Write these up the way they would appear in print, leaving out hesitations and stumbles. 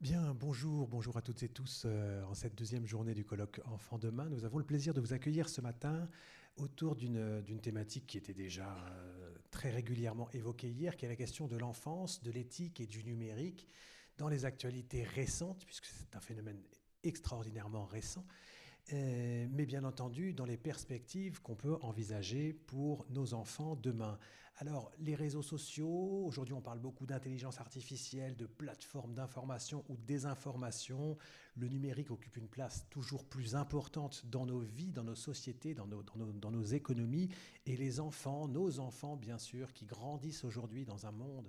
Bien, bonjour à toutes et tous. En cette deuxième journée du colloque Enfants demain, nous avons le plaisir de vous accueillir ce matin autour d'une thématique qui était déjà très régulièrement évoquée hier, qui est la question de l'enfance, de l'éthique et du numérique dans les actualités récentes, puisque c'est un phénomène extraordinairement récent. Mais bien entendu dans les perspectives qu'on peut envisager pour nos enfants demain. Alors, les réseaux sociaux, aujourd'hui on parle beaucoup d'intelligence artificielle, de plateformes d'information ou de désinformation. Le numérique occupe une place toujours plus importante dans nos vies, dans nos sociétés, dans nos économies. Et les enfants, nos enfants bien sûr, qui grandissent aujourd'hui dans un monde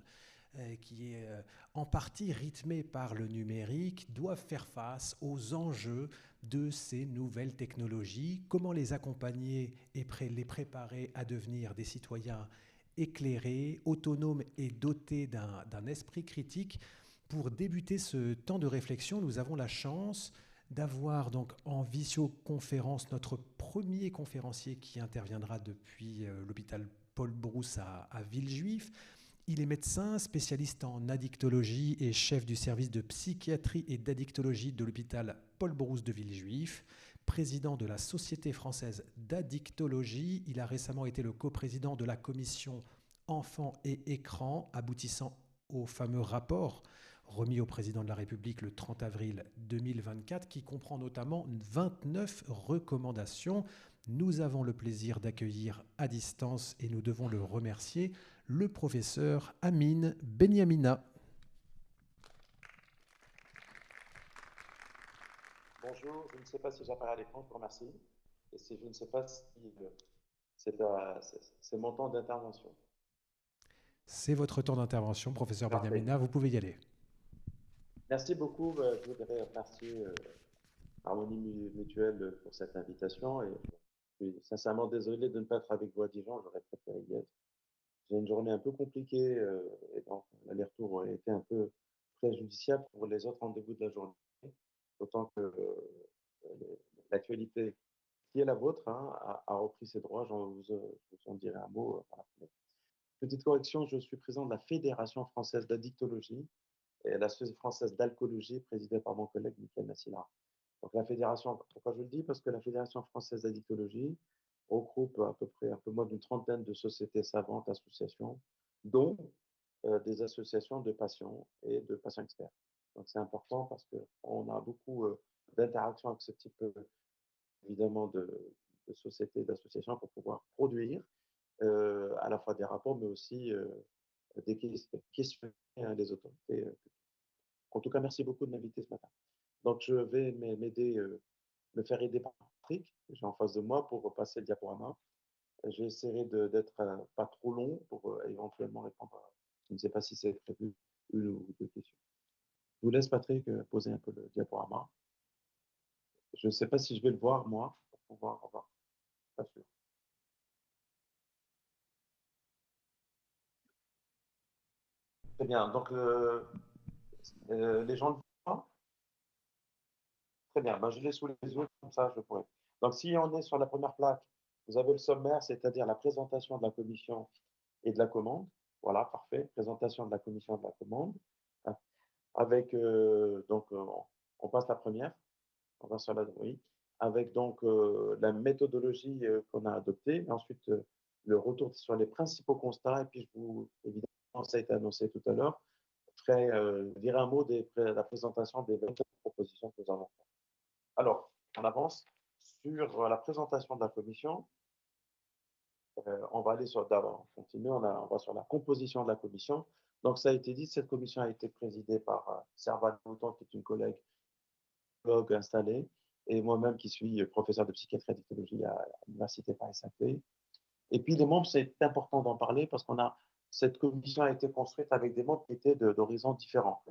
qui est en partie rythmé par le numérique, doivent faire face aux enjeux de ces nouvelles technologies, comment les accompagner et les préparer à devenir des citoyens éclairés, autonomes et dotés d'un esprit critique. Pour débuter ce temps de réflexion, nous avons la chance d'avoir donc en visioconférence notre premier conférencier qui interviendra depuis l'hôpital Paul Brousse à Villejuif. Il est médecin, spécialiste en addictologie et chef du service de psychiatrie et d'addictologie de l'hôpital Paul Brousse de Villejuif, président de la Société française d'addictologie. Il a récemment été le coprésident de la commission Enfants et écrans, aboutissant au fameux rapport remis au président de la République le 30 avril 2024, qui comprend notamment 29 recommandations. Nous avons le plaisir d'accueillir à distance, et nous devons le remercier, le professeur Amine Benyamina. Bonjour, je ne sais pas si j'apparais à l'écran, je vous remercie. Et si je ne sais pas si c'est mon temps d'intervention. C'est votre temps d'intervention, professeur Parfait. Benyamina, vous pouvez y aller. Merci beaucoup. Je voudrais remercier Harmonie Mutuelle pour cette invitation. Et je suis sincèrement désolé de ne pas être avec vous à Dijon, j'aurais préféré y être. J'ai une journée un peu compliquée et donc l'aller-retour a été un peu préjudiciable pour les autres rendez-vous de la journée. D'autant que l'actualité qui est la vôtre hein, a repris ses droits. Je vous en dirai un mot. Voilà. Petite correction, je suis président de la Fédération française d'addictologie et la Société française d'alcoolologie, présidée par mon collègue Michael Nassila. Donc la fédération, pourquoi je le dis? Parce que la Fédération française d'addictologie regroupe à peu près un peu moins d'une trentaine de sociétés savantes, associations, dont des associations de patients et de patients experts. Donc c'est important parce qu'on a beaucoup d'interactions avec ce type évidemment de sociétés, d'associations pour pouvoir produire à la fois des rapports, mais aussi des questions des autorités. En tout cas, merci beaucoup de m'inviter ce matin. Donc, je vais me faire aider par Patrick, que j'ai en face de moi, pour repasser le diaporama. J'essaierai d'être pas trop long pour éventuellement répondre à, je ne sais pas si c'est prévu, une ou deux questions. Je vous laisse, Patrick, poser un peu le diaporama. Je ne sais pas si je vais le voir, moi, pour pouvoir avoir, pas sûr. Très bien. Donc, les gens le voient. Très bien, ben, je l'ai sous les yeux, comme ça je pourrais. Donc, si on est sur la première plaque, vous avez le sommaire, c'est-à-dire la présentation de la commission et de la commande. Voilà, parfait. Présentation de la commission et de la commande. Hein. Avec, on passe la première, on va sur la, oui, avec donc la méthodologie qu'on a adoptée. Et ensuite, le retour sur les principaux constats. Et puis, évidemment, ça a été annoncé tout à l'heure, je ferai dire un mot de la présentation des 20 propositions que nous avons faites. Alors, on avance sur la présentation de la commission. On va aller sur d'abord, on continue, on va sur la composition de la commission. Donc, ça a été dit, cette commission a été présidée par Servane Mouton, qui est une collègue installée, et moi-même qui suis professeur de psychiatrie et d'éthologie à l'Université Paris-Saclay. Et puis, les membres, c'est important d'en parler parce cette commission a été construite avec des membres qui étaient d'horizons différents.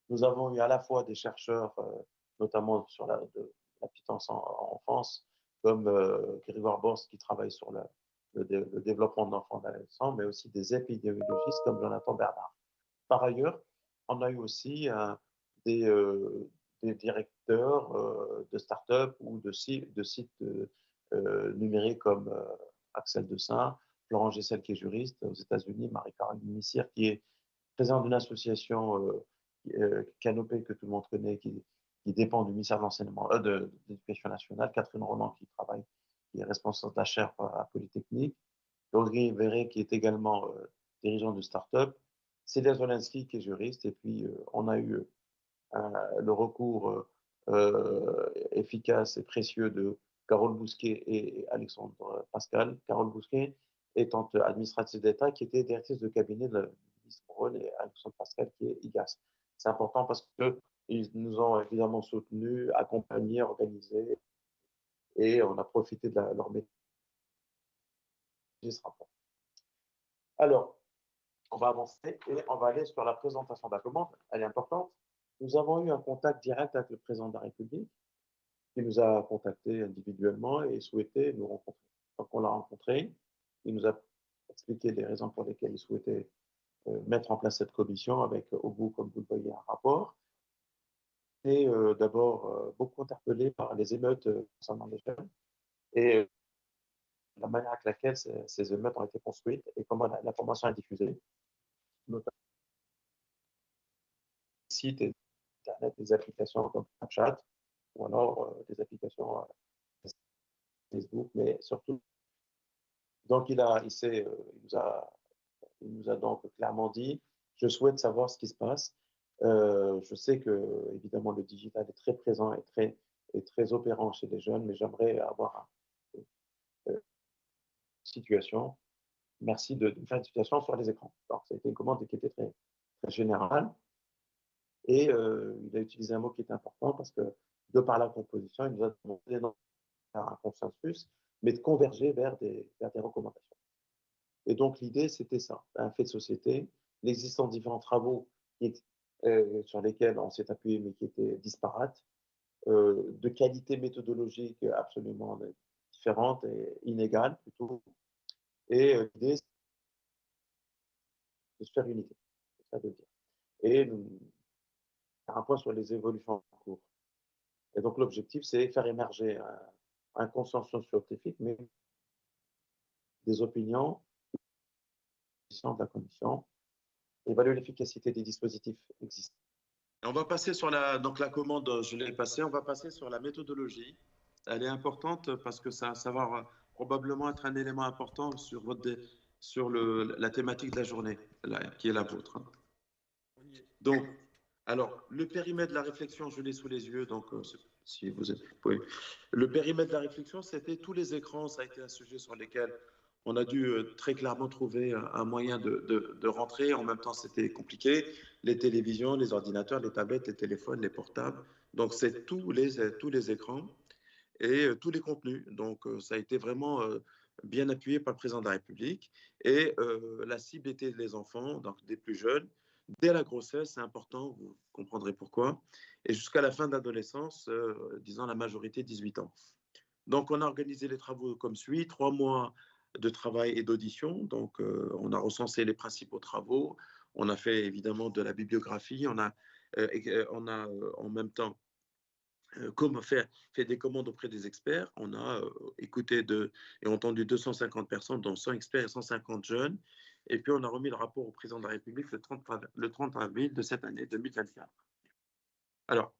Nous avons eu à la fois des chercheurs, notamment sur la pitance en enfance, comme Grégoire Borst qui travaille sur le développement d'enfants et d'adolescents, mais aussi des épidémiologistes comme Jonathan Bernard. Par ailleurs, on a eu aussi des, euh, des directeurs de start-up ou de sites numériques comme Axel Dessin, Florent Gessel qui est juriste aux États-Unis, Marie-Caroline Missière qui est présidente d'une association Canopé, que tout le monde connaît, qui dépend du ministère de l'Enseignement, de l'Éducation nationale, Catherine Roland, qui travaille, qui est responsable de la chaire à Polytechnique, Audrey Verret, qui est également dirigeant de start-up, Célia Zolensky, qui est juriste, et puis on a eu le recours efficace et précieux de Carole Bousquet et Alexandre Pascal. Carole Bousquet étant administratrice d'État, qui était directrice de cabinet de ministre Morone, et Alexandre Pascal, qui est IGAS. C'est important parce qu'ils nous ont évidemment soutenus, accompagnés, organisés, et on a profité de leur métier ce rapport. Alors, on va avancer et on va aller sur la présentation de la commande. Elle est importante. Nous avons eu un contact direct avec le président de la République qui nous a contactés individuellement et souhaitait nous rencontrer. Donc, on l'a rencontré. Il nous a expliqué les raisons pour lesquelles il souhaitait mettre en place cette commission avec, au bout, comme vous le voyez, un rapport. Et d'abord, beaucoup interpellé par les émeutes concernant les jeunes et la manière avec laquelle ces émeutes ont été construites et comment l'information est diffusée, notamment des sites internet, des applications comme Snapchat ou alors des applications Facebook, mais surtout, donc il nous a donc clairement dit, je souhaite savoir ce qui se passe. Je sais que évidemment le digital est très présent et très opérant chez les jeunes, mais j'aimerais avoir une situation. Merci de faire une situation sur les écrans. Alors, ça a été une commande qui était très, très générale. Et il a utilisé un mot qui est important parce que, de par la composition, il nous a demandé un consensus, mais de converger vers des recommandations. Et donc, l'idée, c'était ça, un fait de société, l'existence de différents travaux sur lesquels on s'est appuyé, mais qui étaient disparates, de qualité méthodologique absolument différente et inégale, plutôt. Et l'idée, c'est de se faire unité, c'est ça de dire. Et faire un point sur les évolutions en cours. Et donc, l'objectif, c'est faire émerger un consensus scientifique, mais des opinions de la Commission, évaluer l'efficacité des dispositifs existants. On va passer sur la commande, je l'ai passée, on va passer sur la méthodologie. Elle est importante parce que ça va probablement être un élément important sur la thématique de la journée, qui est la vôtre. Donc, alors, le périmètre de la réflexion, je l'ai sous les yeux, donc si vous êtes, oui. Le périmètre de la réflexion, c'était tous les écrans, ça a été un sujet sur lequel on a dû très clairement trouver un moyen de rentrer. En même temps, c'était compliqué. Les télévisions, les ordinateurs, les tablettes, les téléphones, les portables. Donc, c'est tous les écrans et tous les contenus. Donc, ça a été vraiment bien appuyé par le président de la République. Et la cible était les enfants, donc des plus jeunes. Dès la grossesse, c'est important, vous comprendrez pourquoi. Et jusqu'à la fin de l'adolescence, disons la majorité, 18 ans. Donc, on a organisé les travaux comme suit, 3 mois de travail et d'audition. Donc, on a recensé les principaux travaux. On a fait évidemment de la bibliographie. On a en même temps fait des commandes auprès des experts. On a écouté et entendu 250 personnes, dont 100 experts et 150 jeunes. Et puis, on a remis le rapport au président de la République le 30 avril de cette année 2024. Alors,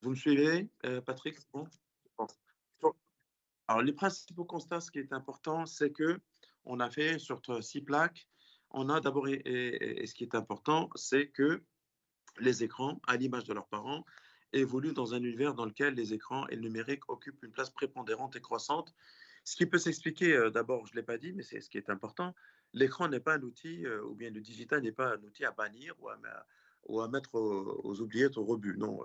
vous me suivez, Patrick? Bon. Alors, les principaux constats, ce qui est important, c'est que on a fait sur 6 plaques. On a d'abord, et ce qui est important, c'est que les écrans, à l'image de leurs parents, évoluent dans un univers dans lequel les écrans et le numérique occupent une place prépondérante et croissante. Ce qui peut s'expliquer, d'abord, je ne l'ai pas dit, mais c'est ce qui est important, l'écran n'est pas un outil, ou bien le digital n'est pas un outil à bannir ou à mettre aux oubliettes, au rebut. Non,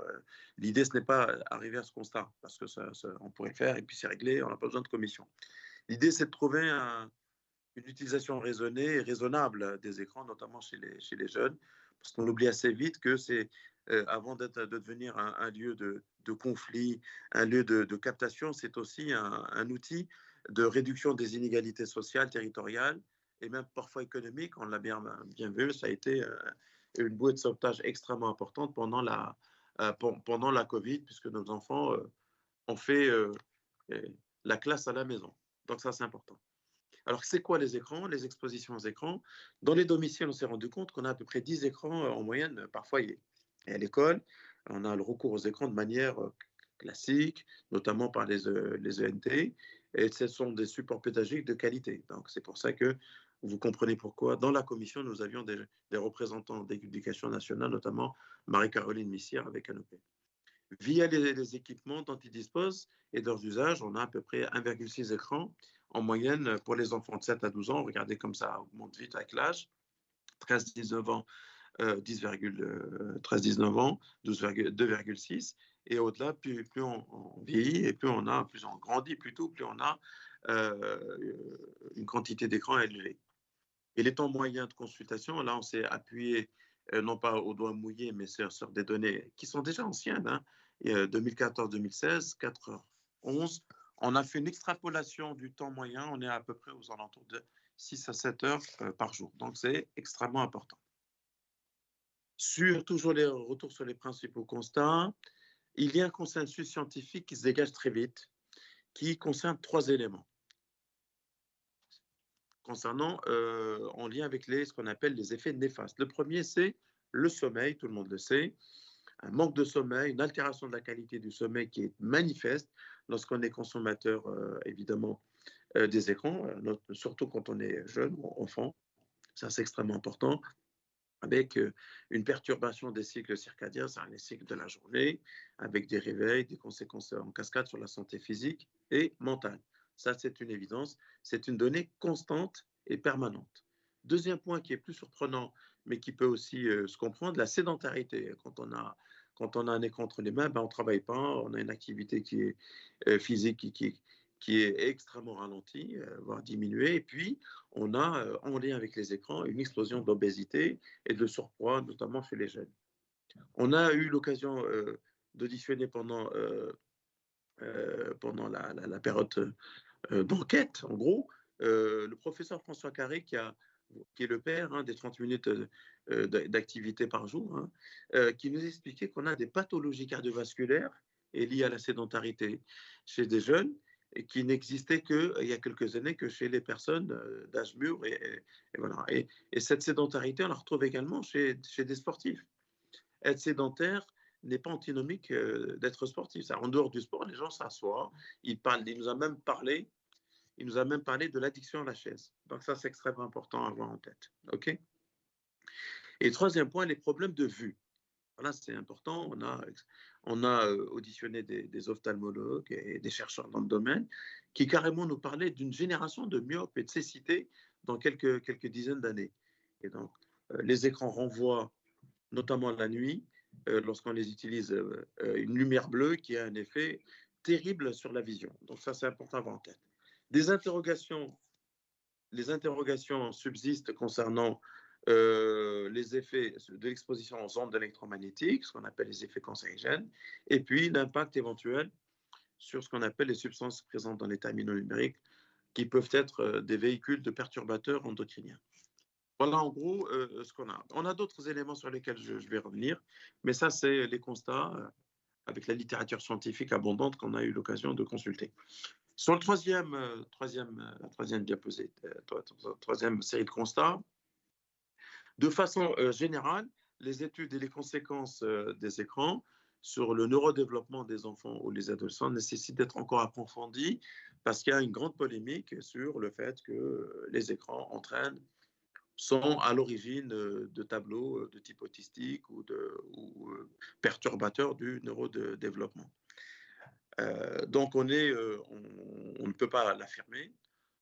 l'idée, ce n'est pas arriver à ce constat, parce que on pourrait le faire et puis c'est réglé, on n'a pas besoin de commission. L'idée, c'est de trouver une utilisation raisonnée et raisonnable des écrans, notamment chez les jeunes, parce qu'on oublie assez vite que c'est, avant de devenir un lieu de conflit, un lieu de captation, c'est aussi un outil de réduction des inégalités sociales, territoriales et même parfois économiques. On l'a bien vu, ça a été une bouée de sauvetage extrêmement importante pendant la Covid, puisque nos enfants ont fait la classe à la maison. Donc ça, c'est important. Alors, c'est quoi les écrans, les expositions aux écrans? Dans les domiciles, on s'est rendu compte qu'on a à peu près 10 écrans en moyenne par foyer. Et à l'école, on a le recours aux écrans de manière classique, notamment par les ENT, et ce sont des supports pédagogiques de qualité. Donc, c'est pour ça que vous comprenez pourquoi, dans la commission, nous avions des représentants d'éducation nationale, notamment Marie-Caroline Missière avec Canopé. Via les équipements dont ils disposent et leurs usages, on a à peu près 1,6 écrans en moyenne pour les enfants de 7 à 12 ans. Regardez comme ça augmente vite avec l'âge. 13-19 ans, 13-19 ans, 2,6. Et au-delà, plus on vieillit et plus on grandit plutôt, plus on a une quantité d'écran élevée. Et les temps moyens de consultation, là, on s'est appuyé non pas au doigt mouillé, mais sur des données qui sont déjà anciennes, hein, 2014-2016, 4h11. On a fait une extrapolation du temps moyen, on est à peu près aux alentours de 6 à 7 heures par jour. Donc, c'est extrêmement important. Toujours les retours sur les principaux constats, il y a un consensus scientifique qui se dégage très vite, qui concerne 3 éléments. Concernant, en lien avec ce qu'on appelle les effets néfastes. Le premier, c'est le sommeil, tout le monde le sait. Un manque de sommeil, une altération de la qualité du sommeil qui est manifeste lorsqu'on est consommateur, évidemment, des écrans, surtout quand on est jeune ou enfant. Ça, c'est extrêmement important. Avec une perturbation des cycles circadiens, c'est-à-dire les cycles de la journée, avec des réveils, des conséquences en cascade sur la santé physique et mentale. Ça, c'est une évidence. C'est une donnée constante et permanente. Deuxième point qui est plus surprenant, mais qui peut aussi se comprendre, la sédentarité. Quand on a un écran entre les mains, ben, on ne travaille pas, on a une activité qui est physique qui est extrêmement ralentie, voire diminuée. Et puis, on a, en lien avec les écrans, une explosion d'obésité et de surpoids, notamment chez les jeunes. On a eu l'occasion d'auditionner pendant la période d'enquête, en gros, le professeur François Carré, qui est le père des 30 minutes d'activité par jour, qui nous expliquait qu'on a des pathologies cardiovasculaires et liées à la sédentarité chez des jeunes et qui n'existaient qu'il y a quelques années que chez les personnes d'âge mûr. Voilà. Et cette sédentarité, on la retrouve également chez des sportifs. Être sédentaire n'est pas antinomique d'être sportif. En dehors du sport, les gens s'assoient, il nous a même parlé de l'addiction à la chaise. Donc ça, c'est extrêmement important à avoir en tête. OK? Et troisième point, les problèmes de vue. Voilà, c'est important. On a auditionné des ophtalmologues et des chercheurs dans le domaine qui carrément nous parlaient d'une génération de myopes et de cécité dans quelques dizaines d'années. Et donc, les écrans renvoient, notamment la nuit, lorsqu'on les utilise, une lumière bleue qui a un effet terrible sur la vision. Donc ça, c'est important à avoir en tête. Les interrogations subsistent concernant les effets de l'exposition aux ondes électromagnétiques, ce qu'on appelle les effets cancérigènes, et puis l'impact éventuel sur ce qu'on appelle les substances présentes dans l'état aminonumérique, qui peuvent être des véhicules de perturbateurs endocriniens. Voilà en gros ce qu'on a. On a d'autres éléments sur lesquels je vais revenir, mais ça, c'est les constats avec la littérature scientifique abondante qu'on a eu l'occasion de consulter. Sur la troisième diapositive, troisième série de constats, de façon générale, les études et les conséquences des écrans sur le neurodéveloppement des enfants ou les adolescents nécessitent d'être encore approfondies parce qu'il y a une grande polémique sur le fait que les écrans sont à l'origine de tableaux de type autistique ou perturbateurs du neurodéveloppement. Donc, on ne peut pas l'affirmer.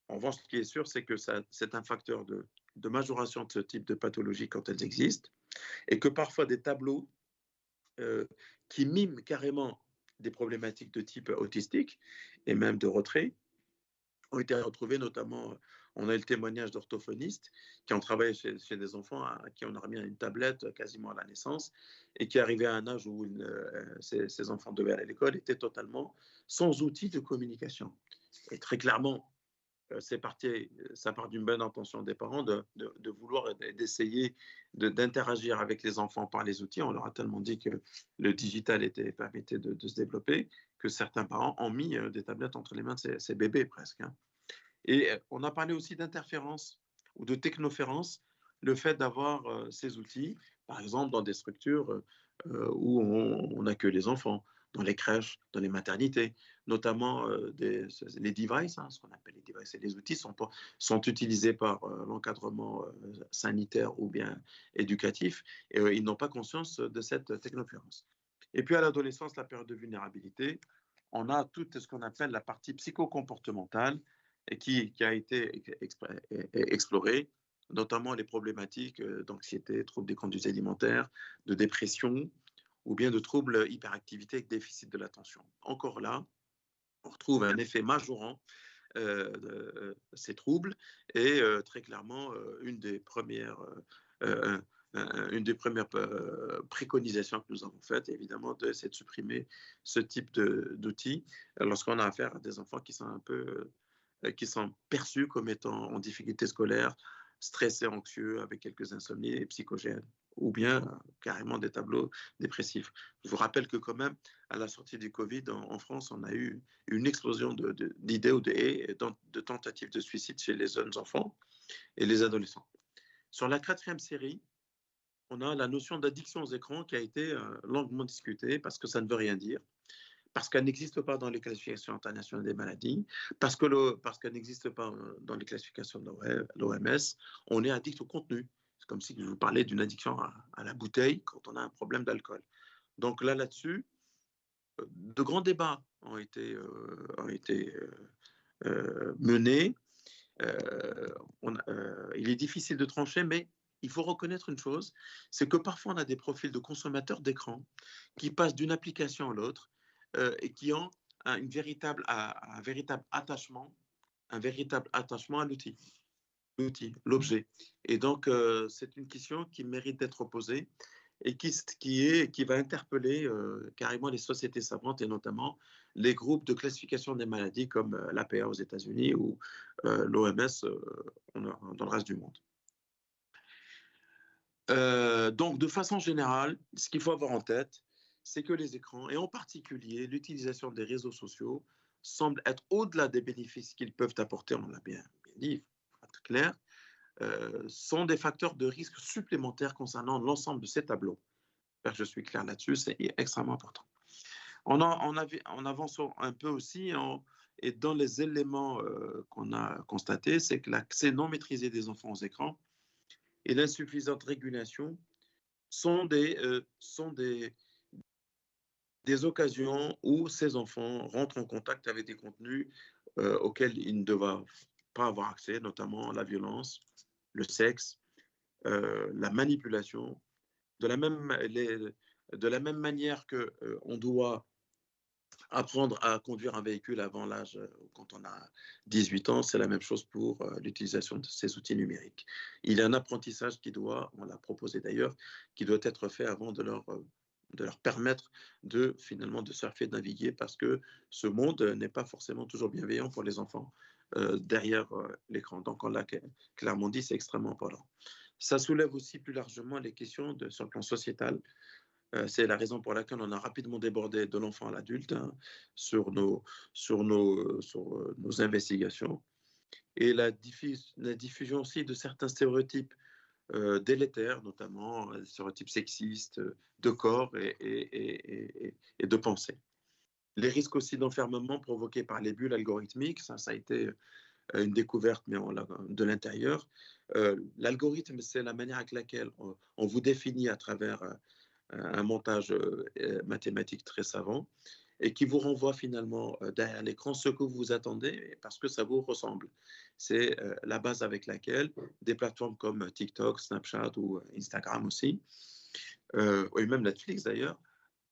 En revanche, ce qui est sûr, c'est que c'est un facteur de majoration de ce type de pathologie quand elles existent, et que parfois des tableaux qui miment carrément des problématiques de type autistique et même de retrait ont été retrouvés, notamment, on a eu le témoignage d'orthophonistes qui ont travaillé chez des enfants à qui on a remis une tablette quasiment à la naissance et qui arrivaient à un âge où ces enfants devaient aller à l'école, étaient totalement sans outils de communication. Et très clairement, ça part d'une bonne intention des parents de vouloir d'essayer d'interagir avec les enfants par les outils. On leur a tellement dit que le digital permettait de se développer que certains parents ont mis des tablettes entre les mains de ces bébés presque. Et on a parlé aussi d'interférence ou de technoférence, le fait d'avoir ces outils, par exemple dans des structures où on accueille les enfants, dans les crèches, dans les maternités, notamment les devices, hein, ce qu'on appelle les devices, et les outils sont utilisés par l'encadrement sanitaire ou bien éducatif, et ils n'ont pas conscience de cette technopurence. Et puis à l'adolescence, la période de vulnérabilité, on a tout ce qu'on appelle la partie psychocomportementale et qui a été explorée, notamment les problématiques d'anxiété, troubles des conduites alimentaires, de dépression ou bien de troubles hyperactivité avec déficit de l'attention. Encore là, on retrouve un effet majorant de ces troubles et très clairement euh, une des premières préconisations que nous avons faites, évidemment, c'est de supprimer ce type d'outils lorsqu'on a affaire à des enfants qui sont qui sont perçus comme étant en difficulté scolaire, stressés, anxieux, avec quelques insomnies et psychogènes, ou bien carrément des tableaux dépressifs. Je vous rappelle que quand même, à la sortie du Covid, en France, on a eu une explosion d'idées ou de tentatives de suicide chez les jeunes enfants et les adolescents. Sur la 4e série, on a la notion d'addiction aux écrans qui a été longuement discutée parce que ça ne veut rien dire, parce qu'elle n'existe pas dans les classifications internationales des maladies, parce qu'elle n'existe pas dans les classifications de l'OMS. On est addict au contenu. C'est comme si je vous parlais d'une addiction à la bouteille quand on a un problème d'alcool. Donc là-dessus, de grands débats ont été menés. Il est difficile de trancher, mais il faut reconnaître une chose, c'est que parfois on a des profils de consommateurs d'écran qui passent d'une application à l'autre et qui ont un véritable attachement à l'objet. Et donc, c'est une question qui mérite d'être posée et qui va interpeller carrément les sociétés savantes et notamment les groupes de classification des maladies comme l'APA aux États-Unis ou l'OMS dans le reste du monde. Donc, de façon générale, ce qu'il faut avoir en tête, c'est que les écrans, et en particulier l'utilisation des réseaux sociaux, semblent être au-delà des bénéfices qu'ils peuvent apporter, on l'a bien dit, pour être clair, sont des facteurs de risque supplémentaires concernant l'ensemble de ces tableaux. J'espère que je suis clair là-dessus, c'est extrêmement important. En avançant un peu aussi, et dans les éléments qu'on a constatés, c'est que l'accès non maîtrisé des enfants aux écrans et l'insuffisante régulation sont des occasions où ces enfants rentrent en contact avec des contenus auxquels ils ne doivent pas avoir accès, notamment la violence, le sexe, la manipulation. De la même manière qu'on doit apprendre à conduire un véhicule avant l'âge, quand on a 18 ans, c'est la même chose pour l'utilisation de ces outils numériques. Il y a un apprentissage on l'a proposé d'ailleurs, qui doit être fait avant de leur permettre finalement de surfer, de naviguer, parce que ce monde n'est pas forcément toujours bienveillant pour les enfants derrière l'écran. Donc on l'a clairement dit, c'est extrêmement important. Ça soulève aussi plus largement les questions sur le plan sociétal. C'est la raison pour laquelle on a rapidement débordé de l'enfant à l'adulte sur nos investigations. Et la diffusion aussi de certains stéréotypes délétères, notamment des stéréotypes sexistes de corps et de pensée. Les risques aussi d'enfermement provoqués par les bulles algorithmiques, ça a été une découverte, mais de l'intérieur. L'algorithme, c'est la manière avec laquelle on vous définit à travers un montage mathématique très savant et qui vous renvoie finalement derrière l'écran ce que vous attendez parce que ça vous ressemble. C'est la base avec laquelle des plateformes comme TikTok, Snapchat ou Instagram aussi, et même Netflix d'ailleurs,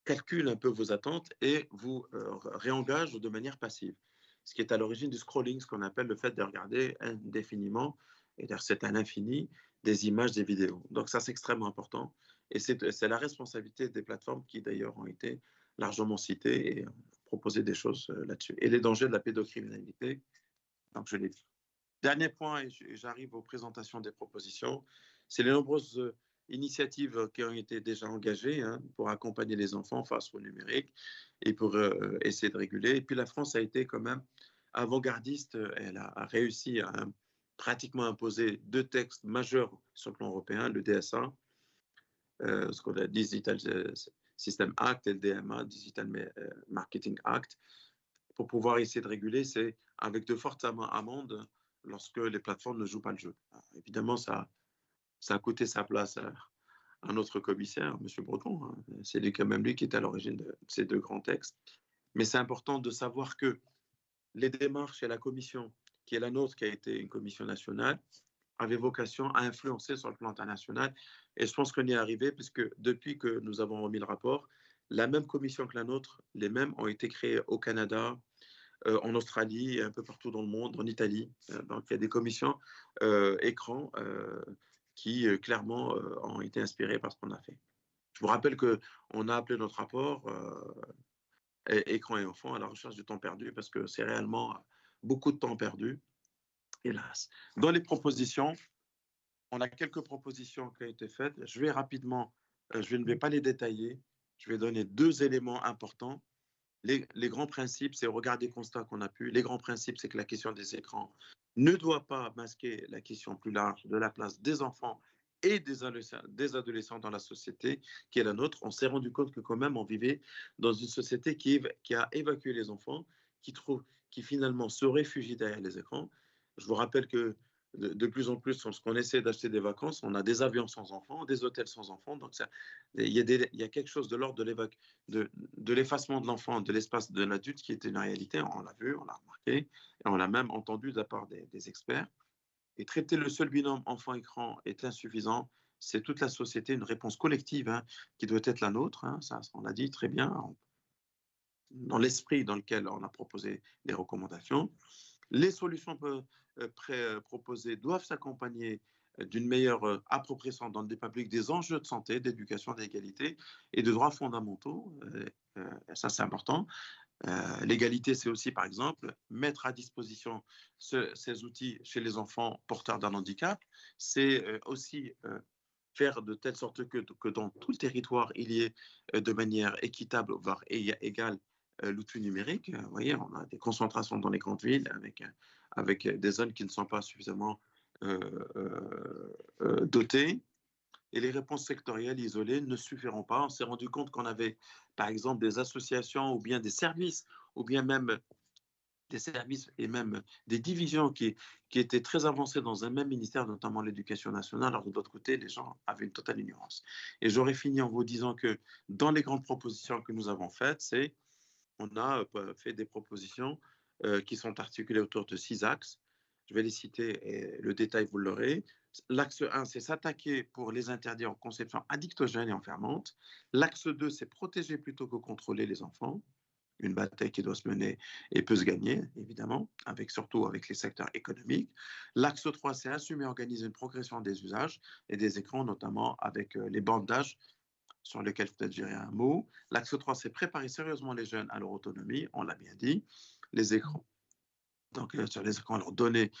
calculent un peu vos attentes et vous réengagent de manière passive. Ce qui est à l'origine du scrolling, ce qu'on appelle le fait de regarder indéfiniment, et c'est à l'infini, des images, des vidéos. Donc ça, c'est extrêmement important. Et c'est la responsabilité des plateformes qui, d'ailleurs, ont été largement citées et ont proposé des choses là-dessus. Et les dangers de la pédocriminalité, donc je l'ai dit. Dernier point, et j'arrive aux présentations des propositions, c'est les nombreuses initiatives qui ont été déjà engagées pour accompagner les enfants face au numérique et pour essayer de réguler. Et puis la France a été quand même avant-gardiste, elle a réussi à pratiquement imposer 2 textes majeurs sur le plan européen, le DSA, ce qu'on a dit System Act, LDMA, Digital Marketing Act, pour pouvoir essayer de réguler, c'est avec de fortes amendes lorsque les plateformes ne jouent pas le jeu. Alors, évidemment, ça a coûté sa place à notre commissaire, M. Breton. Hein. C'est quand même lui qui est à l'origine de ces deux grands textes. Mais c'est important de savoir que les démarches et la commission, qui est la nôtre, qui a été une commission nationale, avaient vocation à influencer sur le plan international. Et je pense qu'on y est arrivé, puisque depuis que nous avons remis le rapport, la même commission que la nôtre, les mêmes ont été créées au Canada, en Australie et un peu partout dans le monde, en Italie. Donc il y a des commissions écrans qui clairement ont été inspirées par ce qu'on a fait. Je vous rappelle qu'on a appelé notre rapport Écran et enfants à la recherche du temps perdu, parce que c'est réellement beaucoup de temps perdu, hélas. Dans les propositions, on a quelques propositions qui ont été faites. Je vais rapidement, je ne vais pas les détailler, je vais donner 2 éléments importants. Les grands principes, c'est au regard des constats qu'on a pu. Les grands principes, c'est que la question des écrans ne doit pas masquer la question plus large de la place des enfants et des adolescents dans la société qui est la nôtre. On s'est rendu compte que quand même, on vivait dans une société qui a évacué les enfants, qui finalement se réfugient derrière les écrans. Je vous rappelle que de plus en plus, lorsqu'on essaie d'acheter des vacances, on a des avions sans enfants, des hôtels sans enfants. Donc, il y a quelque chose de l'ordre de l'effacement de l'enfant de l'espace de l'adulte qui était une réalité. On l'a vu, on l'a remarqué, et on l'a même entendu de la part des experts. Et traiter le seul binôme enfant-écran est insuffisant. C'est toute la société, une réponse collective hein, qui doit être la nôtre. Hein, ça, on l'a dit très bien, dans l'esprit dans lequel on a proposé les recommandations. Les solutions proposées doivent s'accompagner d'une meilleure appropriation dans le débat public des enjeux de santé, d'éducation, d'égalité et de droits fondamentaux. Ça, c'est important. L'égalité, c'est aussi, par exemple, mettre à disposition ces outils chez les enfants porteurs d'un handicap. C'est aussi faire de telle sorte que dans tout le territoire, il y ait de manière équitable, voire égale, l'outil numérique. Vous voyez, on a des concentrations dans les grandes villes avec des zones qui ne sont pas suffisamment dotées. Et les réponses sectorielles isolées ne suffiront pas. On s'est rendu compte qu'on avait, par exemple, des associations ou bien des services, ou bien même des services et même des divisions qui étaient très avancées dans un même ministère, notamment l'éducation nationale, alors de l'autre côté, les gens avaient une totale ignorance. Et j'aurais fini en vous disant que dans les grandes propositions que nous avons faites, on a fait des propositions qui sont articulées autour de 6 axes. Je vais les citer et le détail, vous l'aurez. L'axe 1, c'est s'attaquer pour les interdire en conception addictogène et enfermante. L'axe 2, c'est protéger plutôt que contrôler les enfants. Une bataille qui doit se mener et peut se gagner, évidemment, surtout avec les secteurs économiques. L'axe 3, c'est assumer et organiser une progression des usages et des écrans, notamment avec les bandes d'âge sur lesquelles peut-être dirai un mot. L'axe 3, c'est préparer sérieusement les jeunes à leur autonomie, on l'a bien dit. Les écrans, donc sur les écrans, leur donner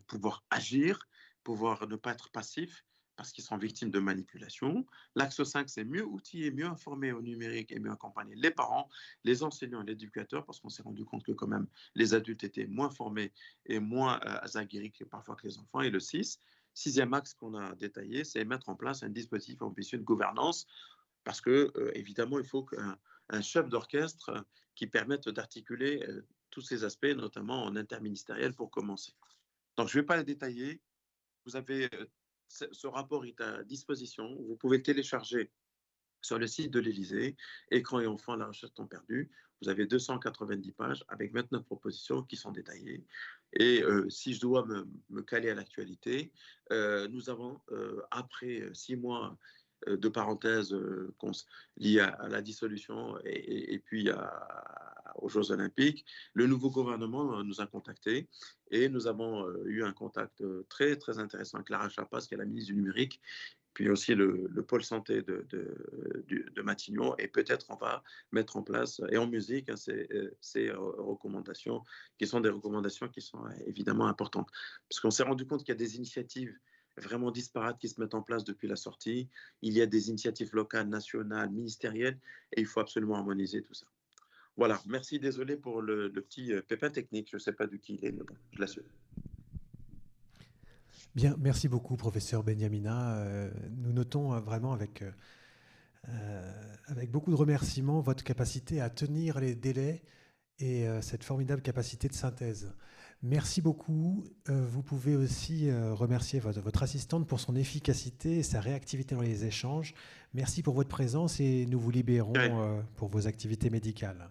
pouvoir agir, pouvoir ne pas être passif, parce qu'ils sont victimes de manipulation. L'axe 5, c'est mieux outiller, mieux informer au numérique et mieux accompagner les parents, les enseignants et l'éducateur, parce qu'on s'est rendu compte que quand même les adultes étaient moins formés et moins aguerris parfois que les enfants. Et le 6e axe qu'on a détaillé, c'est mettre en place un dispositif ambitieux de gouvernance, parce que évidemment, il faut qu'un chef d'orchestre qui permette d'articuler tous ces aspects, notamment en interministériel pour commencer. Donc, je ne vais pas les détailler. Vous avez ce rapport est à disposition. Vous pouvez le télécharger sur le site de l'Élysée, Écran et enfants, la recherche temps perdu. Vous avez 290 pages avec 29 propositions qui sont détaillées. Et si je dois me caler à l'actualité, nous avons, après 6 mois de parenthèses liées à la dissolution et puis aux Jeux Olympiques, le nouveau gouvernement nous a contactés et nous avons eu un contact très, très intéressant avec Clara Chapas, qui est la ministre du Numérique, puis aussi le pôle santé de Matignon, et peut-être on va mettre en place, et en musique, hein, ces recommandations, qui sont des recommandations qui sont évidemment importantes. Parce qu'on s'est rendu compte qu'il y a des initiatives vraiment disparates qui se mettent en place depuis la sortie. Il y a des initiatives locales, nationales, ministérielles, et il faut absolument harmoniser tout ça. Voilà, merci, désolé pour le petit pépin technique, je ne sais pas de qui il est, mais bon, je l'assume. Bien, merci beaucoup, professeur Benyamina. Nous notons vraiment avec beaucoup de remerciements, votre capacité à tenir les délais et cette formidable capacité de synthèse. Merci beaucoup. Vous pouvez aussi remercier votre assistante pour son efficacité et sa réactivité dans les échanges. Merci pour votre présence et nous vous libérons pour vos activités médicales.